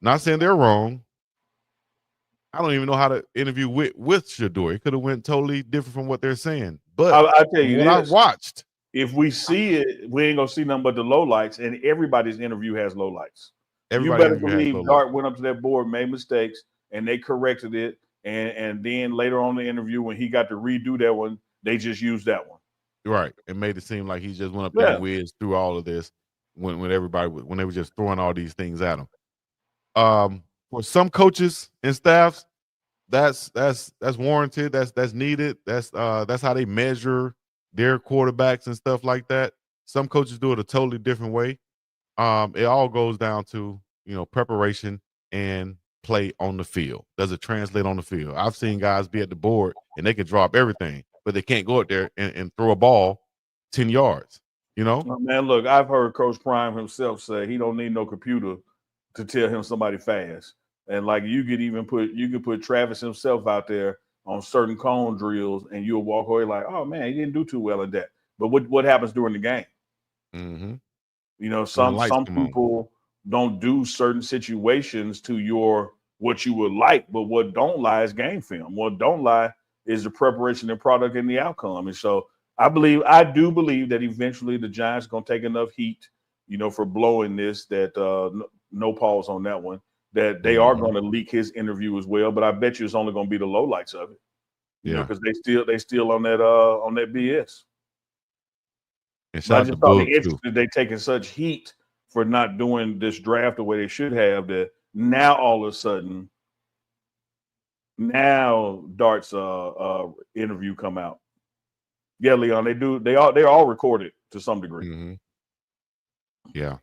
Not saying they're wrong. I don't even know how to interview with Shador. It could have went totally different from what they're saying. But I'll tell you what I watched, if we see it, we ain't gonna see nothing but the lowlights, and everybody's interview has lowlights. You better believe Dart went up to that board, made mistakes, and they corrected it. And then later on in the interview, when he got to redo that one, they just used that one. Right. It made it seem like he just went up there and whizzed through all of this when they were just throwing all these things at him. For some coaches and staffs, that's warranted. That's needed. That's how they measure their quarterbacks and stuff like that. Some coaches do it a totally different way. It all goes down to preparation and play on the field. Does it translate on the field? I've seen guys be at the board and they can drop everything, but they can't go up there and throw a ball 10 yards. You know? Oh, man, look, I've heard Coach Prime himself say he don't need no computer to tell him somebody fast. And like you could put Travis himself out there on certain cone drills, and you'll walk away like, oh man, he didn't do too well in that. But what happens during the game? Mm-hmm. You know, When the some lights some come on. people don't do certain situations to your what you would like, but what don't lie is game film. What don't lie is the preparation and product and the outcome. And so I do believe that eventually the Giants are gonna take enough heat, for blowing this that no pause on that one, that they are Mm-hmm. going to leak his interview as well. But I bet you it's only going to be the lowlights of it, Yeah. because they still on that BS. And But shout I out to just thought it Bugs too. interesting they taking such heat for not doing this draft the way they should have. That now all of a sudden, now Dart's interview come out. Yeah, Leon, they're all recorded to some degree. Mm-hmm. Yeah.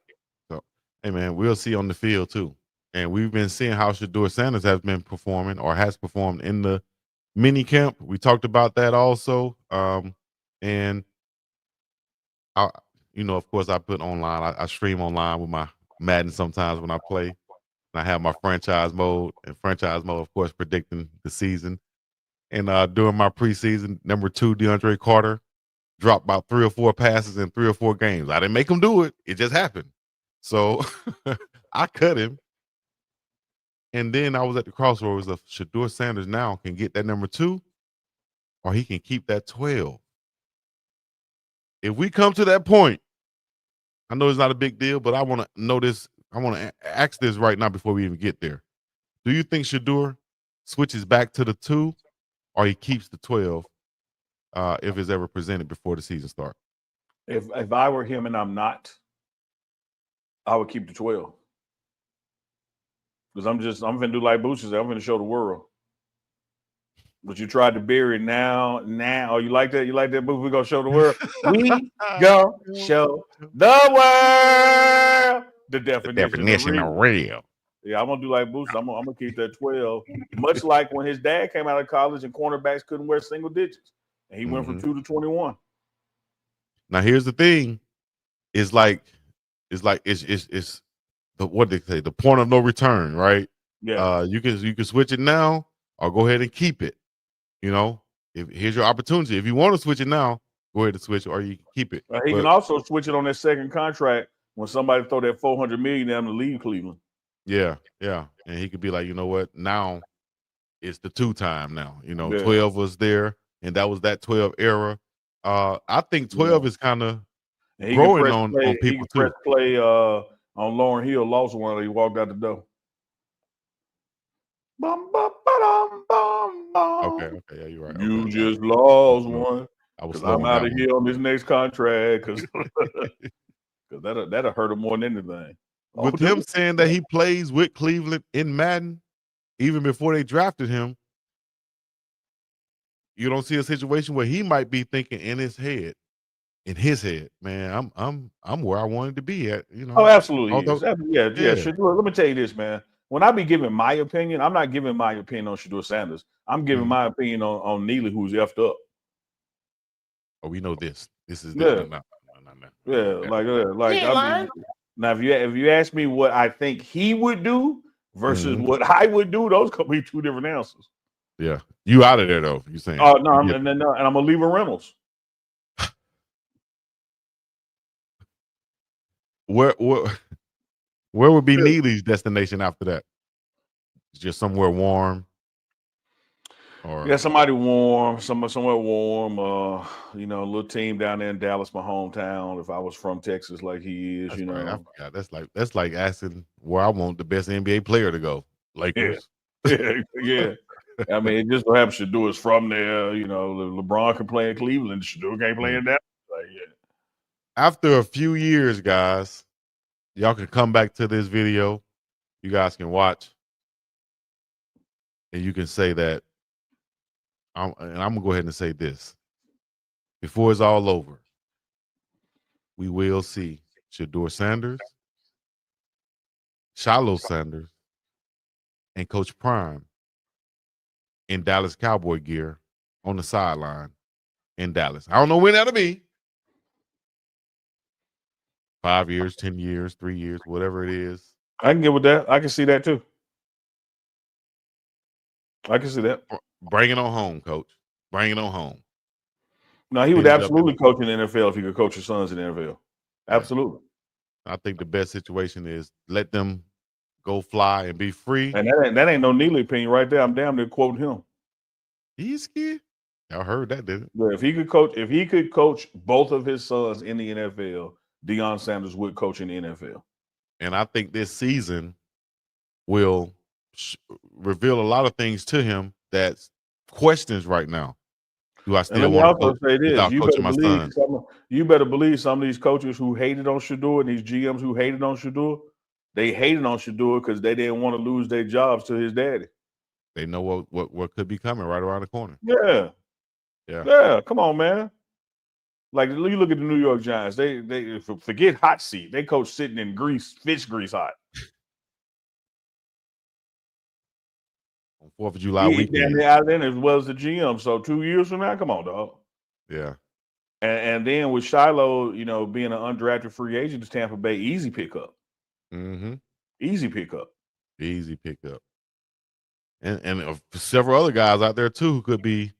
So, hey man, we'll see on the field too. And we've been seeing how Shador Sanders has been performing or has performed in the mini camp. We talked about that also. And I, of course, I put online. I stream online with my Madden sometimes when I play. And I have my franchise mode, of course, predicting the season. And during my preseason, number 2, DeAndre Carter dropped about 3 or 4 passes in 3 or 4 games. I didn't make him do it; it just happened. So I cut him. And then I was at the crossroads of Shador Sanders now can get that number 2, or he can keep that 12. If we come to that point, I know it's not a big deal, but I want to know this. I want to ask this right now before we even get there. Do you think Shador switches back to the 2, or he keeps the 12 if it's ever presented before the season starts? If I were him and I'm not, I would keep the 12. Because I'm gonna do like Boots said, I'm gonna show the world. But you tried to bury it now. Oh, you like that? You like that, Boots? We're gonna show the world. We gonna show the world the definition of real. real. Yeah, I'm gonna do like Boots. I'm gonna keep that 12. Much like when his dad came out of college and cornerbacks couldn't wear single digits. And he went from 2 to 21. Now here's the thing. It's like it's the what they say, the point of no return, right? Yeah. You can switch it now or go ahead and keep it. Here's your opportunity. If you want to switch it now, go ahead and switch, or you can keep it. He can But also switch it on that second contract when somebody throw that $400 million down to leave Cleveland. yeah, and he could be like, you know what? Now it's the 2 time. Now 12 was there, and that was that 12 era. I think 12 is kind of And he can growing press on play. He people can press too. play on Lauren Hill. Lost one. He walked out the door. Bum, bum, ba-dum, bum, bum. Okay, yeah, you're right. You Okay. just lost slow. one. I was Because slow I'm on out that of one. here on this next contract. Because that'll hurt him more than anything. With him saying that he plays with Cleveland in Madden, even before they drafted him, you don't see a situation where he might be thinking in his head, man, I'm where I wanted to be at. Oh, absolutely. Although, Yeah. yeah, Shador, let me tell you this, man. When I be giving my opinion, I'm not giving my opinion on Shador Sanders. I'm giving my opinion on Neely, who's effed up. oh, we know this. This is Yeah. no. Yeah, now if you ask me what I think he would do versus what I would do, those could be 2 different answers. Yeah, you out of there though. You saying? Oh no, and I'm gonna leave a Reynolds. Where would be Neely's destination after that? Just somewhere warm, or Yeah, somebody warm, somewhere warm. A little team down there in Dallas, my hometown. If I was from Texas, like he is, that's right. I forgot. That's like asking where I want the best NBA player to go. Lakers. Yeah. I mean, it just so happens Shador is from there. LeBron can play in Cleveland. Shador can't play in Dallas. After a few years, guys, y'all can come back to this video. You guys can watch, and you can say that. I'm gonna go ahead and say this before it's all over. We will see Shador Sanders, Shiloh Sanders, and Coach Prime in Dallas Cowboy gear on the sideline in Dallas. I don't know when that'll be, 5 years, 10 years, 3 years, whatever it is. I can get with that. I can see that too. I can see that. Bring it on home, coach. Bring it on home. No, he would Finish up absolutely coach in the NFL if he could coach his sons in the NFL. Absolutely. I think the best situation is let them go fly and be free. And that ain't no Neely opinion right there. I'm damn near quoting him. He's scared. Y'all heard that, didn't it? Yeah, if he could coach both of his sons in the NFL, Deion Sanders would coach in the NFL. And I think this season will reveal a lot of things to him that's questions right now. Do I still want to coach without coaching my son? You better believe some of these coaches who hated on Shador and these GMs who hated on Shador, they hated on Shador because they didn't want to lose their jobs to his daddy. They know what could be coming right around the corner. Yeah. Yeah. Yeah. Come on, man. Like, you look at the New York Giants. They forget hot seat. They coach sitting in grease, fish grease hot. On 4th of July weekend. And they're out there as well as the GM. So 2 years from now, come on, dog. Yeah. And then with Shiloh, being an undrafted free agent to Tampa Bay, easy pickup. Mm-hmm. Easy pickup. Easy pickup. And several other guys out there too who could be,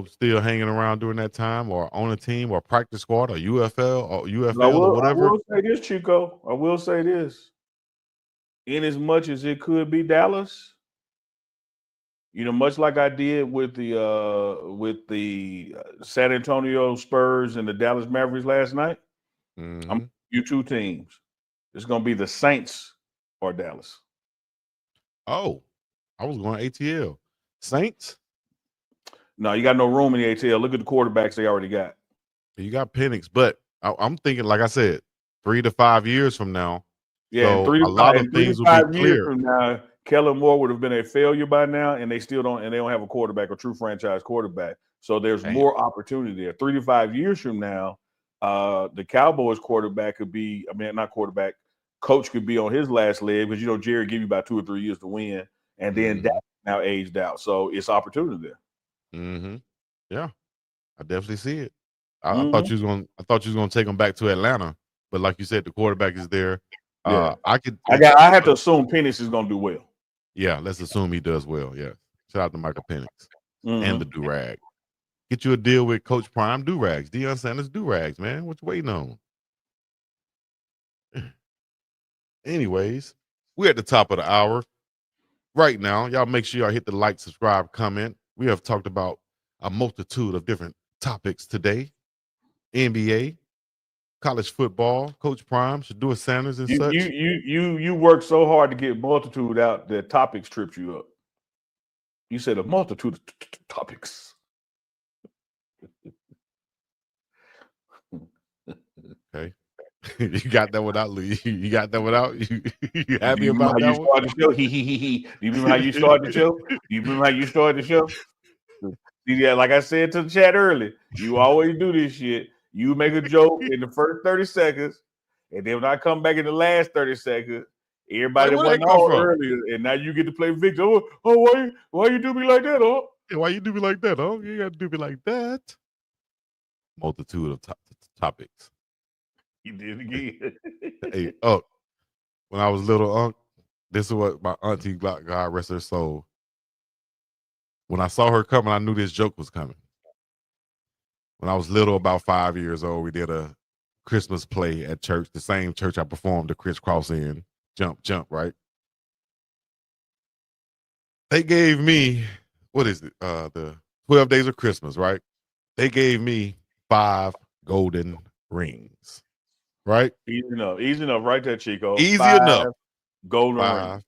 still hanging around during that time or on a team or practice squad or UFL or whatever. I will say this, Chico. I will say this. In as much as it could be Dallas, much like I did with the San Antonio Spurs and the Dallas Mavericks last night, I'm you two teams. It's going to be the Saints or Dallas. Oh, I was going ATL. Saints? No, you got no room in the ATL. Look at the quarterbacks they already got. You got Penix, but I'm thinking, like I said, 3 to 5 years from now. Yeah, so 3 to 5, a lot of things will be clear. Years from now, Kellen Moore would have been a failure by now, and they don't have a quarterback, a true franchise quarterback. So there's more opportunity there. 3 to 5 years from now, the Cowboys quarterback could be, not quarterback, coach could be on his last leg because Jerry give you about 2 or 3 years to win, and then Dak now aged out. So it's opportunity there. Mm-hmm. Yeah, I definitely see it. I thought you was gonna take them back to Atlanta, but like you said, the quarterback is there. Yeah, I have to assume Penix is gonna do well. Yeah, let's assume he does well. Yeah, shout out to Michael Penix and the do-rag. Get you a deal with Coach Prime do-rags, Deion Sanders do-rags, man. What you waiting on? Anyways, we're at the top of the hour right now. Y'all make sure y'all hit the like, subscribe, comment. We have talked about a multitude of different topics today. NBA, college football, Coach Prime, Shador Sanders, and such. You work so hard to get multitude out that topics tripped you up. You said a multitude of topics. Okay. You got that without you got that without you happy about that one? Do you remember how you started the show? Do you remember how you started the show? Yeah, like I said to the chat earlier, you always do this shit. You make a joke in the first 30 seconds, and then when I come back in the last 30 seconds, everybody went on earlier, and now you get to play victim. Oh, why you do me like that, huh? Yeah, why you do me like that, huh? You got to do me like that. Multitude of topics. You did again. Hey, when I was little, this is what my auntie, God rest her soul. When I saw her coming, I knew this joke was coming. When I was little, about 5 years old, we did a Christmas play at church, the same church I performed the crisscross in, jump, right? They gave me, what is it? The 12 Days of Christmas, right? They gave me 5 golden rings, right? Easy enough, right there, Chico. Easy enough. Golden 5 rings.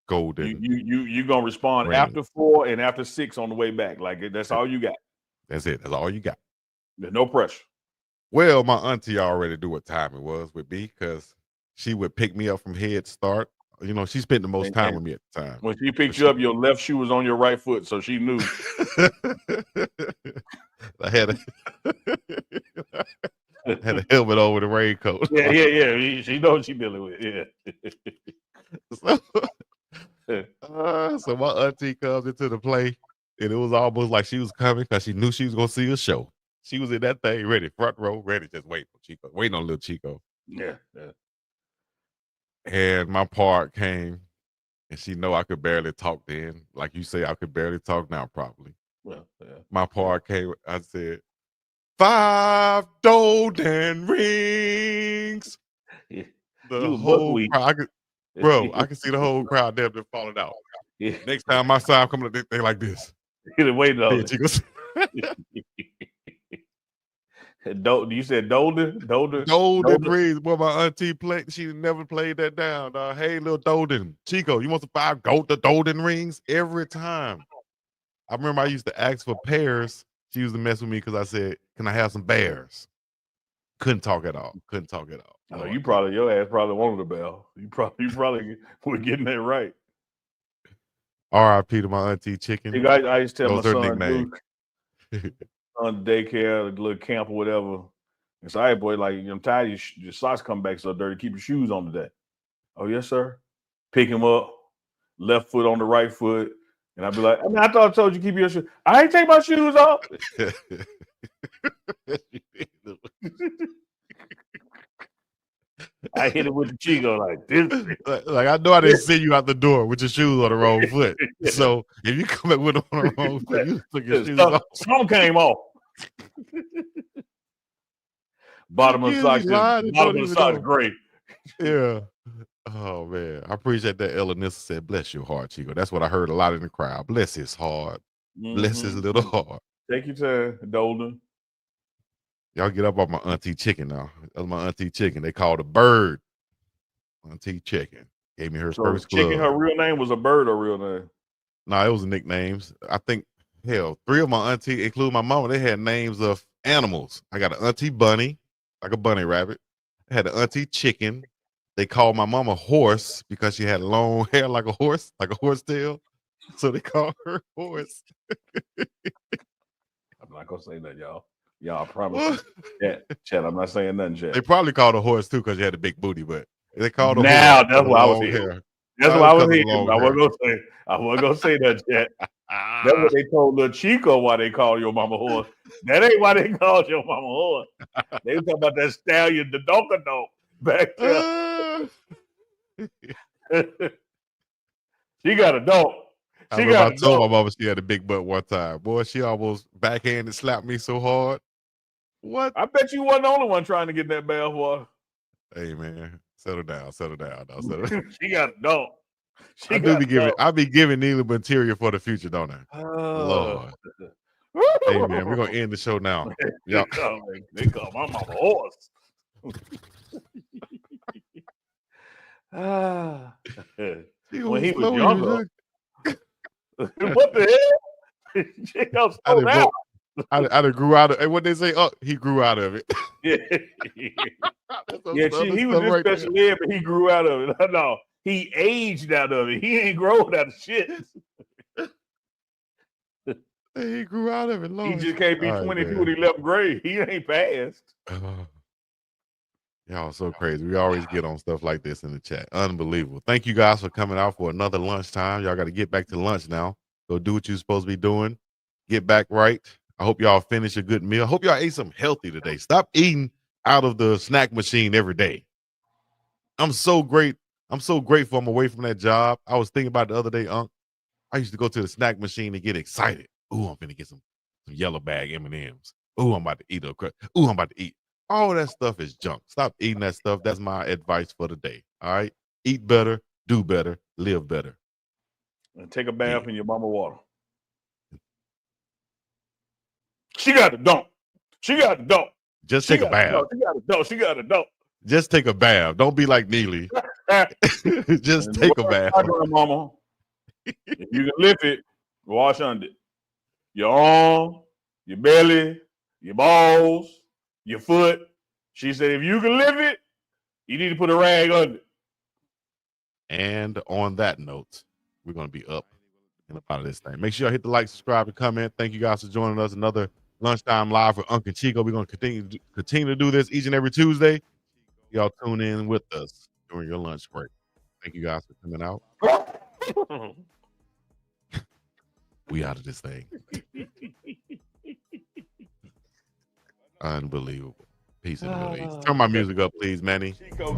Golden. You gonna respond rings. After 4 and after 6 on the way back. Like that's all you got. That's it. That's all you got. There's no pressure. Well, my auntie already knew what time it was with me because she would pick me up from Head Start. She spent the most time with me at the time. When she picked you up, your left shoe was on your right foot, so she knew. I had a helmet over the raincoat. Yeah. She knows what she's dealing with. Yeah. So my auntie comes into the play, and it was almost like she was coming because she knew she was gonna see a show. She was in that thing ready, front row, ready, just waiting on little Chico. Yeah. And my part came, and she know I could barely talk then. Like you say, I could barely talk now, probably. Well, yeah. My part came. I said, 5 golden rings. Yeah. The You a whole buckwheat. crowd, I could see the whole crowd there been falling out. Yeah. Next time my side coming up, they like this. Waiting on Yeah, it. Chico's. You said Dolden? Golden rings. Boy, my auntie played. She never played that down. Hey, little Dolden. Chico, you want the 5 golden rings? Every time. I remember I used to ask for pears. She used to mess with me because I said, can I have some bears? Couldn't talk at all. Oh, your ass probably wanted a bell. You probably were getting that right. R.I.P. to my auntie Chicken. You guys, I used to tell my Those are son, nicknames. on daycare, the little camp or whatever. And so, hey, boy, like, I'm tired of your socks come back so dirty. Keep your shoes on today. Oh, yes, sir. Pick him up, left foot on the right foot. And I'd be like, I thought I told you keep your shoes. I ain't take my shoes off. I hit it with the Chico like this. Like I know I didn't send you out the door with your shoes on the wrong foot. So if you come back with them on the wrong foot, you took your shoes off. Some came off. Bottom of the socks, great. Yeah. Oh man, I appreciate that. Ella Nissa said, "Bless your heart, Chico." That's what I heard a lot in the crowd. Bless his heart. Bless his little heart. Take your time, Dolden. Y'all get up on my auntie Chicken now. That's my auntie Chicken. They called a bird. Auntie Chicken gave me her first glove. Chicken, her real name was a bird or real name? No, it was nicknames. I think, hell, 3 of my auntie, including my mama, they had names of animals. I got an auntie Bunny, like a bunny rabbit. I had an auntie Chicken. They called my mama Horse because she had long hair like a horse tail. So they called her Horse. I'm not gonna say that, y'all. Y'all, I promise. Chad, I'm not saying nothing, Chad. They probably called her Horse too because she had a big booty, but they called her now Horse. That's what I was here. That's what I was here. I wasn't gonna say that, Chad. That's what they told little Chico why they called your mama Horse. That ain't why they called your mama Horse. They were talking about that stallion, the Donka back there. She got a dog. I told my mama she had a big butt one time. Boy, she almost backhanded slapped me so hard. What? I bet you wasn't the only one trying to get that bath water. Hey man, settle down. She got a dog. I be giving Neely material for the future, don't I? Lord. Hey man, we're gonna end the show now. They call my mama Horse. When he was younger. What the hell? I done grew out of and what they say, he grew out of it. He was in special ed, but he grew out of it. No, he aged out of it. He ain't grown out of shit. He grew out of it. Lord. He just can't be 22 in 11th grade. He ain't passed. Y'all so crazy. We always get on stuff like this in the chat. Unbelievable. Thank you guys for coming out for another lunchtime. Y'all got to get back to lunch now. Go do what you're supposed to be doing. Get back right. I hope y'all finish a good meal. I hope y'all ate something healthy today. Stop eating out of the snack machine every day. I'm so grateful. I'm away from that job. I was thinking about the other day, Unc. I used to go to the snack machine and get excited. Ooh, I'm finna get some yellow bag M&Ms. Ooh, I'm about to eat I'm about to eat. All that stuff is junk. Stop eating that stuff. That's my advice for the day. All right? Eat better, do better, live better. And take a bath in your mama water. She got a dump. Just take a bath. She got a dump. Just take a bath. Don't be like Neely. Just take a bath. Mama, if you can lift it, wash under it. Your arm, your belly, your balls, your foot. She said, if you can lift it, you need to put a rag under it. And on that note, we're going to be up and about this thing. Make sure y'all hit the like, subscribe, and comment. Thank you guys for joining us. Another lunchtime live with Uncle Chico. We're going to continue to do this each and every Tuesday. Y'all tune in with us during your lunch break. Thank you guys for coming out. We out of this thing. Unbelievable. Peace in the Middle East. Turn my music up, please, Manny. Chico.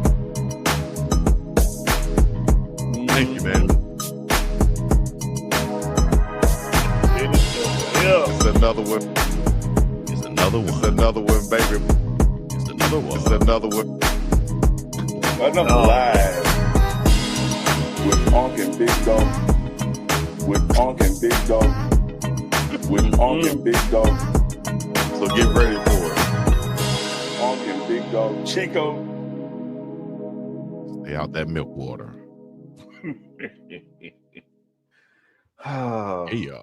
Thank you, man. It's another one. It's another It's one. another one, baby. It's another one. It's another one. Another live with Onk and Bigg Dogg. With Onk and Bigg Dogg. With Onk and Bigg Dogg. So get ready for it. Onk and Bigg Dogg Chico. Stay out that milk water. Ah. Yeah.